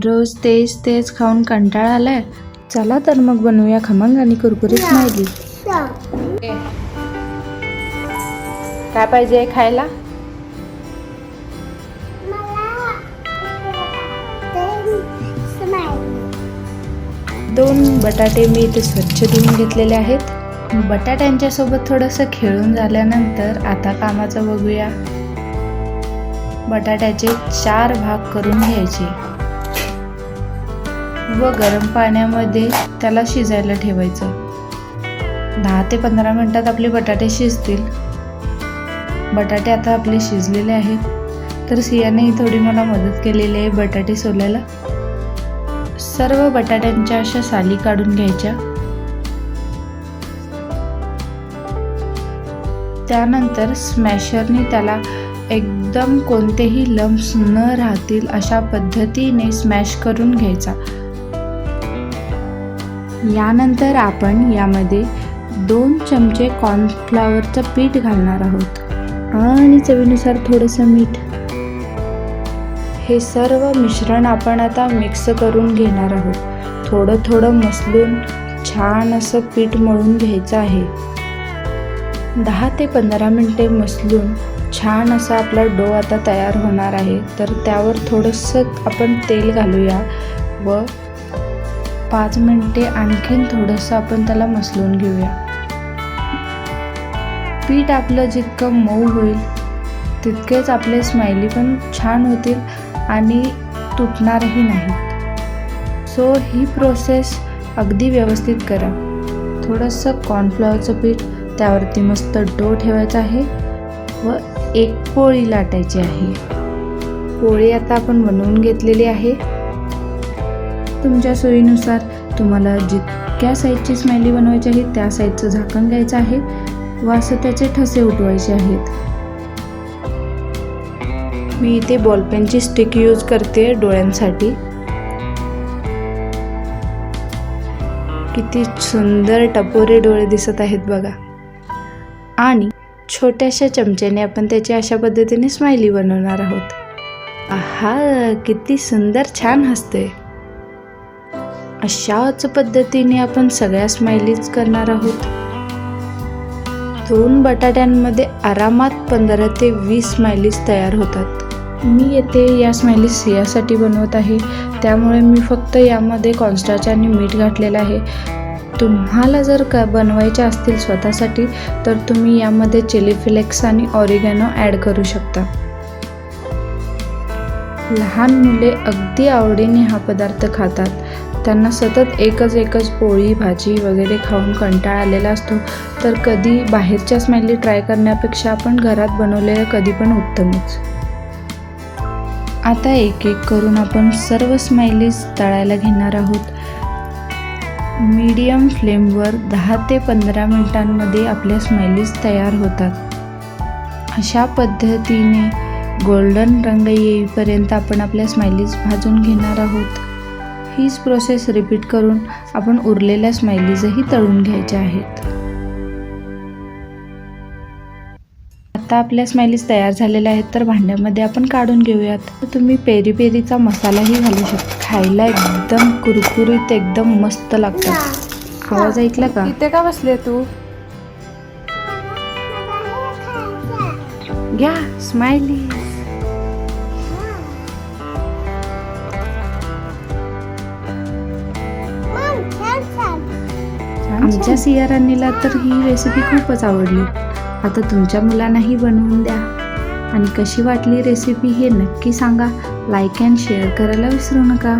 रोज तेच तेच खाऊन कंटाळा आलाय. चला तर मग बनवूया खमंग आणि कुरकुरीत स्माइली. काय पाहिजे खायला? दोन बटाटे मी इथे स्वच्छ धुवून घेतलेले आहेत. बटाट्यांच्या सोबत थोडंसं खेळून झाल्यानंतर आता कामाचं बघूया. बटाट्याचे 4 भाग करून घ्यायचे व गरम पाण्यामध्ये त्याला शिजायला ठेवायचं. 10 ते 15 मिनिटात आपले बटाटे शिजतील. बटाटे आता आपले शिजलेले आहेत. तर सियाने थोडी मला मदत केलेली आहे बटाटे सोलायला. सर्व बटाट्यांच्या अशा साली काढून घ्यायच्या. त्यानंतर स्मॅशरने त्याला एकदम कोणतेही लम्प्स न राहतील अशा पद्धतीने स्मॅश करून घ्यायचा. यानंतर आपण यामध्ये 2 चमचे कॉर्नफ्लॉवरचं पीठ घालणार आहोत आणि चवीनुसार थोडंसं मीठ. हे सर्व मिश्रण आपण आता मिक्स करून घेणार आहोत. थोडं थोडं मसलून छान असं पीठ मळून घ्यायचं आहे. 10 ते 15 मिनिटे मसलून छान असा आपला डो आता तयार होणार आहे. तर त्यावर थोडंसं आपण तेल घालूया व 5 मिनिटे आणखीन थोडंसं आपण त्याला मसलून घेऊया. पीठ आपलं जितकं मऊ होईल तितकेच आपले स्माइली पण छान होतील आणि तुटणारही नाहीत. सो ही प्रोसेस अगदी व्यवस्थित करा. थोडंसं कॉर्नफ्लॉवरचं पीठ, त्यावरती मस्त डो ठेवायचा आहे व एक पोळी लाटायची आहे. पोळी आता आपण बनवून घेतलेली आहे. तुमच्या सोयीनुसार तुम्हाला जितक्या साईजची स्माइली बनवायची आहे त्या साईजचं झाकण घ्यायचं आहे व असं त्याचे ठसे उठवायचे आहेत. मी इथे बॉलपेनची स्टिक यूज करते डोळ्यांसाठी. किती सुंदर टपोरे डोळे दिसत आहेत बघा. आणि छोट्याशा चमच्याने आपण त्याची अशा पद्धतीने स्माइली बनवणार आहोत. आहा, किती सुंदर छान हसते. अशाच पद्धतीने आपण सगळ्या स्माइलीज करणार आहोत. 2 बटाट्यांमध्ये आरामात 15 ते 20 स्माइलीज तयार होतात. मी येथे या स्माइलीज सियासाठी बनवत आहे, त्यामुळे मी फक्त यामध्ये कॉर्नस्टार्च आणि मीठ घातलेलं आहे. तुम्हाला जर बनवायच्या असतील स्वतःसाठी तर तुम्ही यामध्ये चिली फ्लेक्स आणि ऑरिगॅनो ॲड करू शकता. लहान मुले अगदी आवडीने हा पदार्थ खातात. त्यांना सतत एकच पोळी भाजी वगैरे खाऊन कंटाळा आलेला असतो. तर कधी बाहेरच्या स्माइली ट्राय करण्यापेक्षा आपण घरात बनवलेलं कधी पण उत्तमच. आता एक करून आपण सर्व स्माइलीज तळायला घेणार आहोत. मीडियम फ्लेमवर 10 ते 15 मिनिटांमध्ये आपल्या स्माइलीज तयार होतात. अशा पद्धतीने गोल्डन रंग येईपर्यंत आपण आपल्या स्माइलीज भाजून घेणार आहोत. हीच प्रोसेस रिपीट करून आपण उरलेल्या स्माइलीजही तळून घ्यायच्या आहेत. आता आपल्या स्माइलीज तयार झालेल्या आहेत तर भांड्यामध्ये आपण काढून घेऊयात. तुम्ही पेरी पेरीचा मसालाही घालू शकता. खायला एकदम कुरकुरीत एकदम मस्त लागतात. आवाज ऐकला का? इथे का बसले तू? घ्या स्माइली. आमच्या सिया राणीला तर ही रेसिपी खूपच आवडली. आता तुमच्या मुलांनाही बनवून द्या आणि कशी वाटली रेसिपी हे नक्की सांगा. लाईक अँड शेअर करायला विसरू नका.